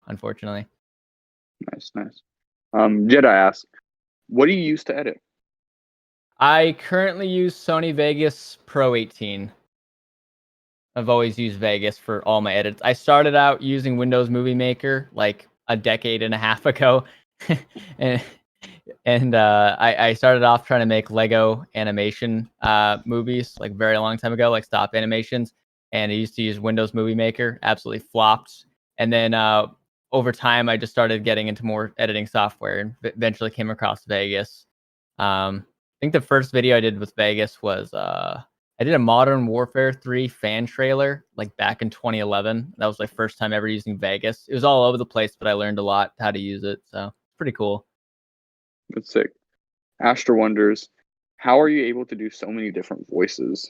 unfortunately. Nice. Jedi asks, what do you use to edit? I currently use Sony Vegas Pro 18. I've always used Vegas for all my edits. I started out using Windows Movie Maker like a decade and a half ago. and I started off trying to make Lego animation movies like very long time ago, like stop animations. And I used to use Windows Movie Maker, absolutely flopped. And then over time, I just started getting into more editing software and eventually came across Vegas. I think the first video I did with Vegas was I did a Modern Warfare 3 fan trailer like back in 2011. That was my first time ever using Vegas. It was all over the place, but I learned a lot how to use it. So it's pretty cool. That's sick. Astra wonders, how are you able to do so many different voices?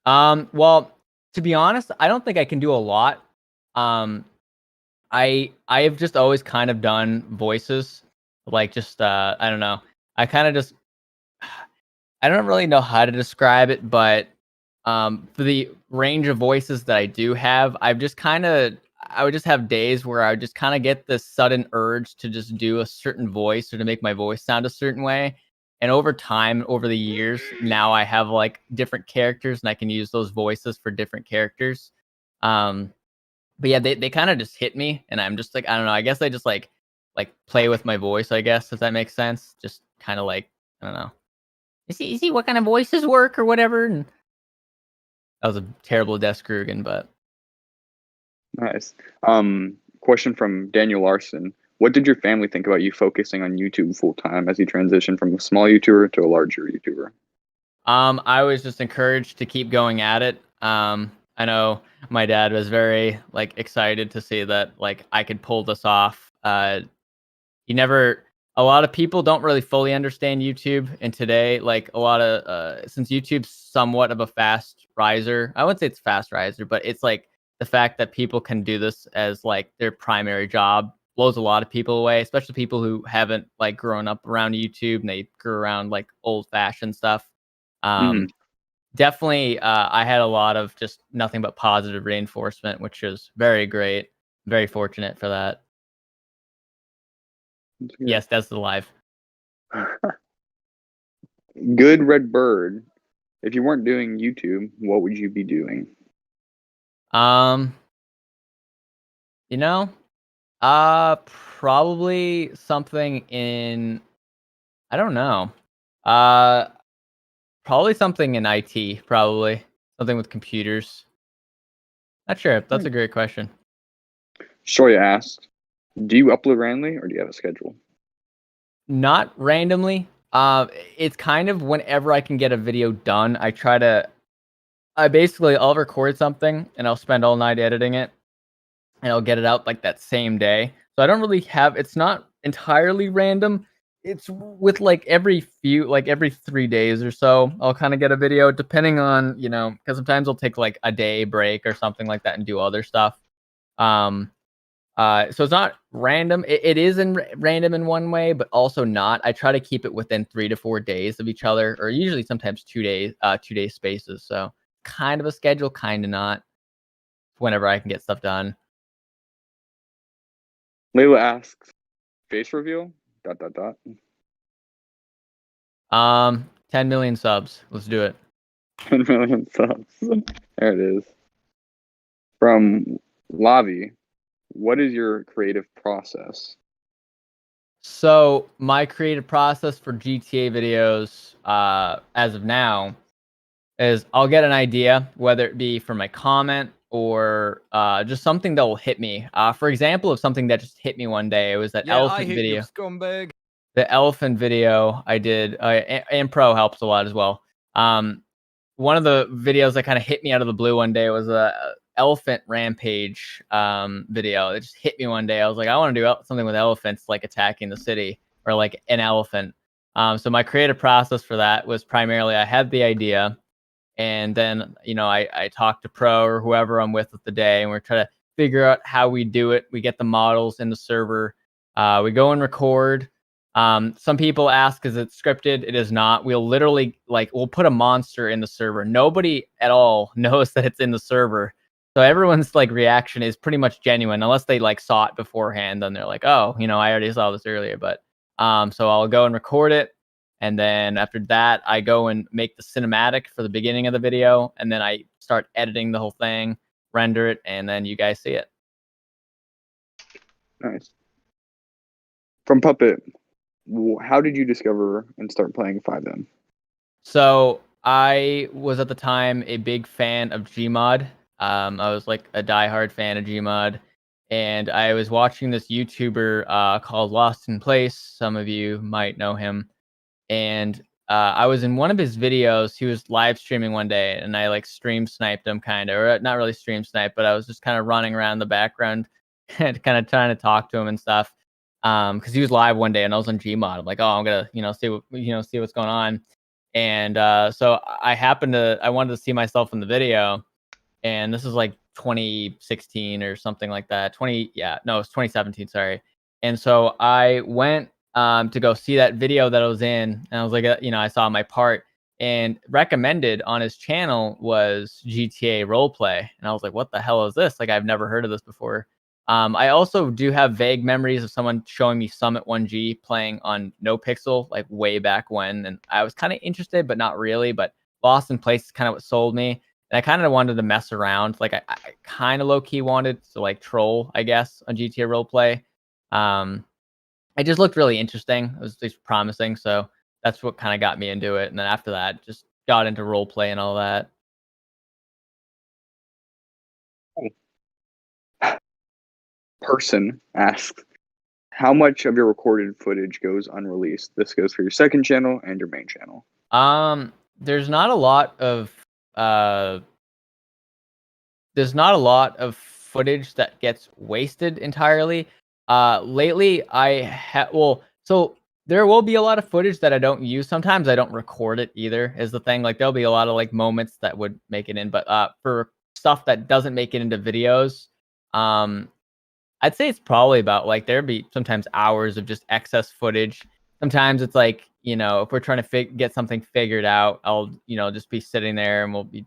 Well, to be honest, I don't think I can do a lot. I've just always kind of done voices, like just I don't know. I kind of just I don't really know how to describe it, but for the range of voices that I do have, I would just have days where I would just kind of get this sudden urge to just do a certain voice or to make my voice sound a certain way. And over time, over the years, now I have like different characters and I can use those voices for different characters. But yeah, they kind of just hit me and I'm just like, I don't know, I guess I just like play with my voice, I guess, if that makes sense. Just kind of like, I don't know. You see what kind of voices work or whatever. And that was a terrible Des Krugen, but Nice. Question from Daniel Larson. What did your family think about you focusing on YouTube full time as you transitioned from a small YouTuber to a larger YouTuber? I was just encouraged to keep going at it. I know my dad was very like excited to see that like I could pull this off. A lot of people don't really fully understand YouTube, and today, like a lot of since YouTube's somewhat of a fast riser, I wouldn't say it's fast riser, but it's like the fact that people can do this as like their primary job blows a lot of people away, especially people who haven't like grown up around YouTube and they grew around like old fashioned stuff. Mhm. Definitely, I had a lot of just nothing but positive reinforcement, which is very great. Very fortunate for that. That's good. Yes, that's the live. Good Red Bird. If you weren't doing YouTube, what would you be doing? You know, probably something in, I don't know. Uh, Probably something in IT, probably. Something with computers. Not sure. That's a great question. Shoya asks, do you upload randomly or do you have a schedule? Not randomly. It's kind of whenever I can get a video done. I'll record something and I'll spend all night editing it and I'll get it out like that same day. So I don't really it's not entirely random. It's with like every 3 days or so, I'll kind of get a video depending on, because sometimes I'll take like a day break or something like that and do other stuff. So it's not random. It is random in one way, but also not. I try to keep it within 3 to 4 days of each other, or usually sometimes 2 day spaces. So kind of a schedule, kind of not. Whenever I can get stuff done. Layla asks, face reveal? ... 10 million subs. Let's do it. 10 million subs. There it is. From Lavi, what is your creative process? So my creative process for GTA videos, as of now, is I'll get an idea, whether it be from a comment or just something that will hit me. For example, of something that just hit me one day, it was that elephant video. You scumbag. The elephant video I did, and Pro helps a lot as well. One of the videos that kind of hit me out of the blue one day was a elephant rampage video. It just hit me one day. I was like, I want to do something with elephants, like attacking the city or like an elephant. So my creative process for that was primarily I had the idea, and then I talked to Pro or whoever I'm with the day, and we're trying to figure out how we do it. We get the models in the server. We go and record. Some people ask, is it scripted? It is not. We'll literally we'll put a monster in the server. Nobody at all knows that it's in the server. So everyone's like reaction is pretty much genuine, unless they like saw it beforehand. Then they're like, oh, I already saw this earlier. But so I'll go and record it, and then after that, I go and make the cinematic for the beginning of the video, and then I start editing the whole thing, render it, and then you guys see it. Nice. From Puppet, how did you discover and start playing 5M? So I was at the time a big fan of Gmod. I was like a diehard fan of Gmod, and I was watching this YouTuber called Lost in Place. Some of you might know him, and I was in one of his videos. He was live streaming one day, and I like stream sniped him, kind of, or not really stream snipe, but I was just kind of running around the background and kind of trying to talk to him and stuff. Because he was live one day, and I was on Gmod. I'm like, oh, I'm gonna see what's going on. And so I wanted to see myself in the video, and this is like 2016 or something like that. It's 2017. Sorry. And so I went to go see that video that I was in, and I was like, I saw my part, and recommended on his channel was GTA Roleplay, and I was like, what the hell is this? Like, I've never heard of this before. I also do have vague memories of someone showing me Summit 1G playing on No Pixel, like way back when, and I was kind of interested, but not really. But Lost in Place is kind of what sold me, and I kind of wanted to mess around. Like I kind of low key wanted to like troll, I guess, on GTA Roleplay. It just looked really interesting. It was just promising, so that's what kind of got me into it. And then after that, just got into roleplay and all that. Person asks, how much of your recorded footage goes unreleased? This goes for your second channel and your main channel. There's not a lot of footage that gets wasted entirely. Lately so there will be a lot of footage that I don't use. Sometimes I don't record it either, is the thing. Like there'll be a lot of like moments that would make it in, but for stuff that doesn't make it into videos, I'd say it's probably about like there'd be sometimes hours of just excess footage. Sometimes it's like, if we're trying to get something figured out, I'll, just be sitting there and we'll be,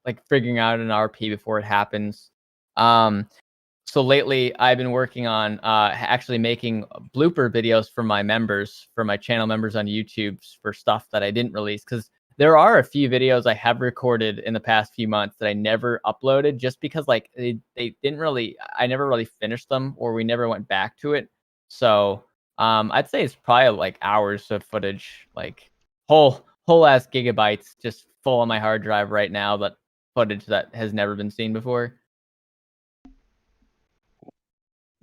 like figuring out an RP before it happens. So lately I've been working on actually making blooper videos for my members, for my channel members on YouTube, for stuff that I didn't release, because there are a few videos I have recorded in the past few months that I never uploaded, just because like they didn't really, I never really finished them, or we never went back to it. So I'd say it's probably like hours of footage, like whole ass gigabytes just full on my hard drive right now, that footage that has never been seen before.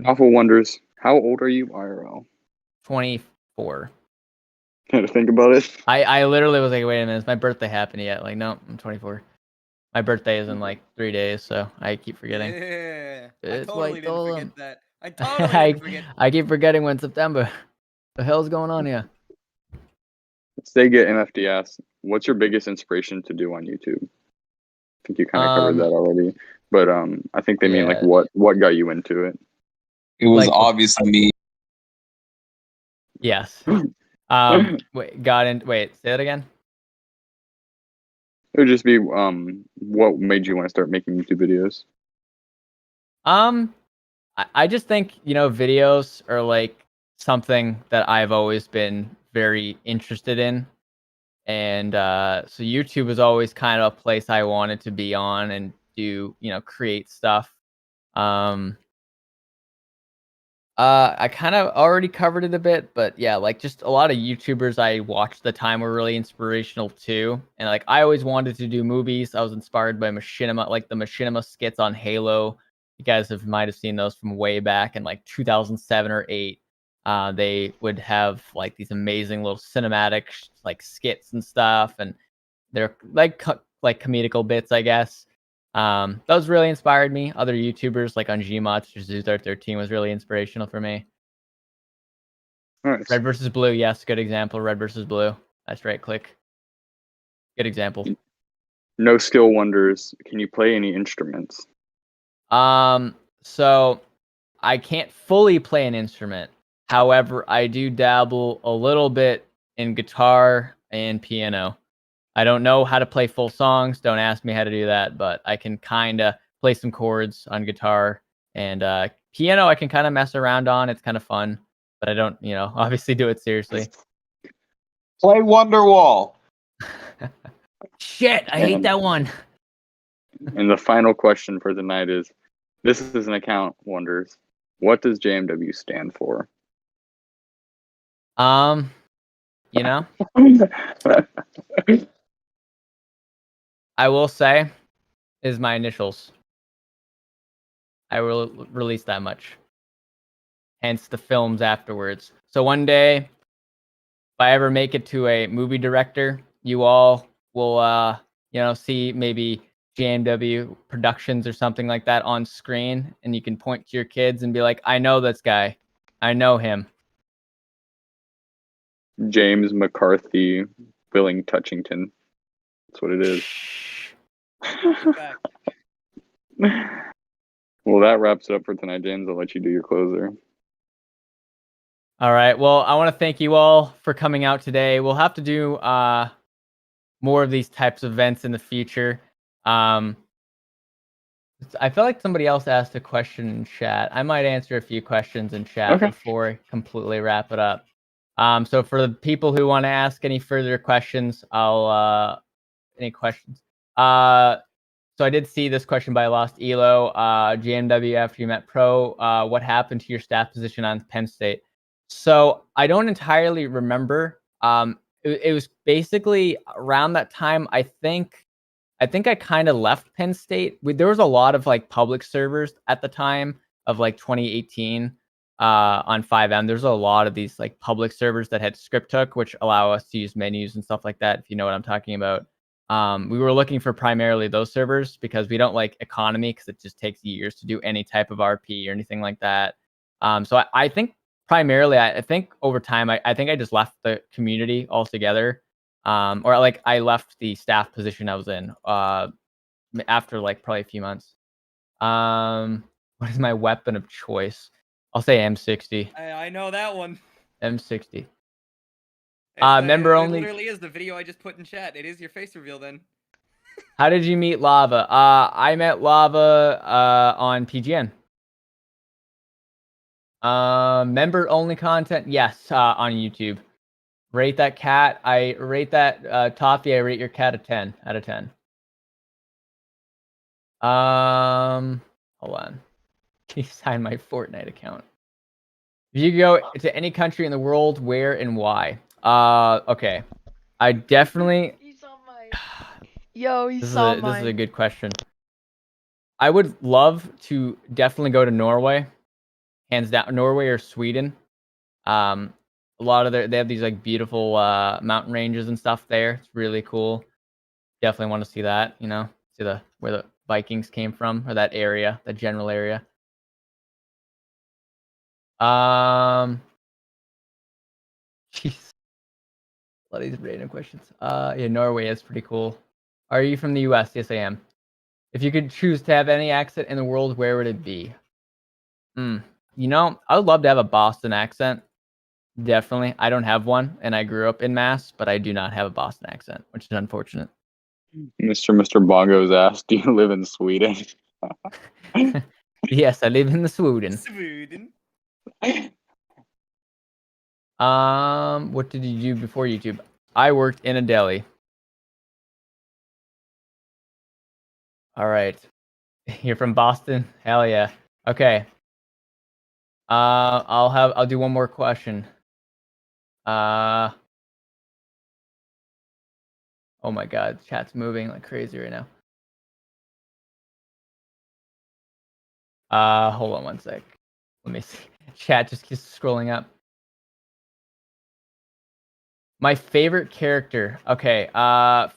Awful Wonders, how old are you IRL? 24. Had to think about it. I literally was like, wait a minute, is my birthday happened yet? Like, no, I'm 24. My birthday is in like 3 days, so I keep forgetting. Yeah, It's I totally like didn't told forget him. that. I totally didn't forget. I keep forgetting when September. The hell's going on here? Sega MFD asks, what's your biggest inspiration to do on YouTube? I think you kind of covered that already, but I think they mean like what got you into it. It was Like, obviously me. Yes. Wait, say that again. It would just be what made you want to start making YouTube videos? I just think, videos are like something that I've always been very interested in. And so YouTube was always kind of a place I wanted to be on and do, create stuff. I kind of already covered it a bit, but yeah, like just a lot of YouTubers I watched at the time were really inspirational too. And like I always wanted to do movies. I was inspired by Machinima, like the Machinima skits on Halo. You guys might have seen those from way back in like 2007 or 8. They would have like these amazing little cinematic like skits and stuff, and they're like comedical bits, I guess. Those really inspired me. Other YouTubers like on Gmod, Zuzar13 was really inspirational for me. Nice. Red versus Blue, yes, good example. Red versus Blue. That's right click. Good example. No Skill Wonders, can you play any instruments? So I can't fully play an instrument. However, I do dabble a little bit in guitar and piano. I don't know how to play full songs. Don't ask me how to do that, but I can kind of play some chords on guitar, and piano I can kind of mess around on. It's kind of fun, but I don't, obviously do it seriously. Play Wonderwall. Shit, I hate And- that one. And the final question for the night is, this is an account wonders, what does JMW stand for? You know, I will say is my initials. I will release that much. Hence the films afterwards. So one day, if I ever make it to a movie director, you all will, see maybe JMW Productions or something like that on screen, and you can point to your kids and be like, "I know this guy. I know him." James McCarthy Willing Touchington. That's what it is. Well, that wraps it up for tonight, James. I'll let you do your closer. All right. Well, I want to thank you all for coming out today. We'll have to do more of these types of events in the future. I feel like somebody else asked a question in chat. I might answer a few questions in chat before I completely wrap it up. So for the people who want to ask any further questions, any questions? So I did see this question by Lost Elo. JMW, after you met Pro, what happened to your staff position on Penn State? So I don't entirely remember. It was basically around that time. I think I kind of left Penn State. There was a lot of like public servers at the time of like 2018 on 5M. There's a lot of these like public servers that had script hook, which allow us to use menus and stuff like that, if you know what I'm talking about. We were looking for primarily those servers because we don't like economy because it just takes years to do any type of RP or anything like that. So I think primarily, I think over time, I think I just left the community altogether. Or like I left the staff position I was in after like probably a few months. What is my weapon of choice? I'll say M60. I know that one. M60. Member only. It literally is the video I just put in chat. It is your face reveal then. How did you meet Lava? I met Lava on PGN. Member only content? Yes, on YouTube. Rate that cat. I rate that Toffee. I rate your cat a 10 out of 10. Hold on. Can you sign my Fortnite account? If you go to any country in the world, where and why? Okay. I definitely. He's on my. Yo, he's This on is a good question. I would love to definitely go to Norway, hands down. Norway or Sweden. A lot of they have these like beautiful mountain ranges and stuff there. It's really cool. Definitely want to see that. See where the Vikings came from, or that area, that general area. Jeez. A lot of these random questions. Yeah, Norway is pretty cool. Are you from the US? Yes, I am. If you could choose to have any accent in the world, where would it be? I would love to have a Boston accent. Definitely. I don't have one, and I grew up in Mass, but I do not have a Boston accent, which is unfortunate. Mr. Bongo's asked, do you live in Sweden? Yes, I live in the Sweden. What did you do before YouTube? I worked in a deli. All right. You're from Boston? Hell yeah. Okay. I'll do one more question. Oh my god, chat's moving like crazy right now. Hold on one sec. Let me see. Chat just keeps scrolling up. My favorite character. Okay.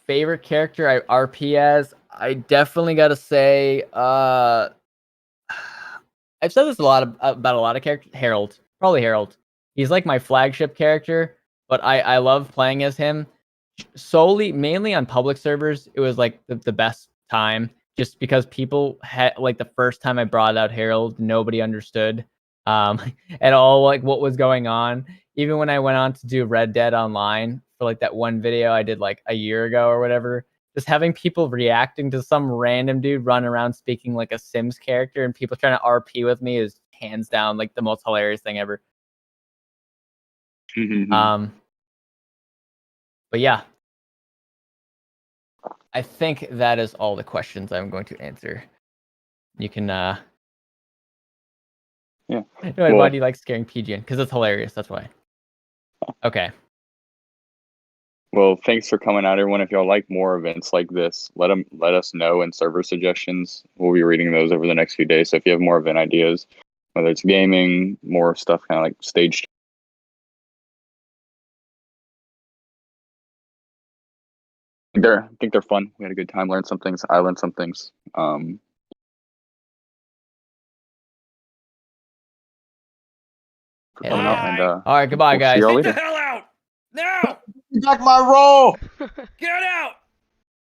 Favorite character I RP as. I definitely gotta say. I've said this about a lot of characters. Harold, probably Harold. He's like my flagship character, but I love playing as him. Mainly on public servers, it was like the best time, just because people had like the first time I brought out Harold, nobody understood at all like what was going on. Even when I went on to do Red Dead Online for like that one video I did like a year ago or whatever, just having people reacting to some random dude running around speaking like a Sims character and people trying to RP with me is hands down like the most hilarious thing ever. But yeah, I think that is all the questions I'm going to answer. You can Yeah. why do you like scaring PGN? Because it's hilarious. That's why. Okay. Well, thanks for coming out, everyone. If y'all like more events like this, let us know in server suggestions. We'll be reading those over the next few days. So if you have more event ideas, whether it's gaming, more stuff kind of like staged. I think they're fun. We had a good time. Learned some things. I learned some things. For coming out and all right, goodbye, we'll guys. see y'all Get later. the hell out! Now! Back my roll. Get out!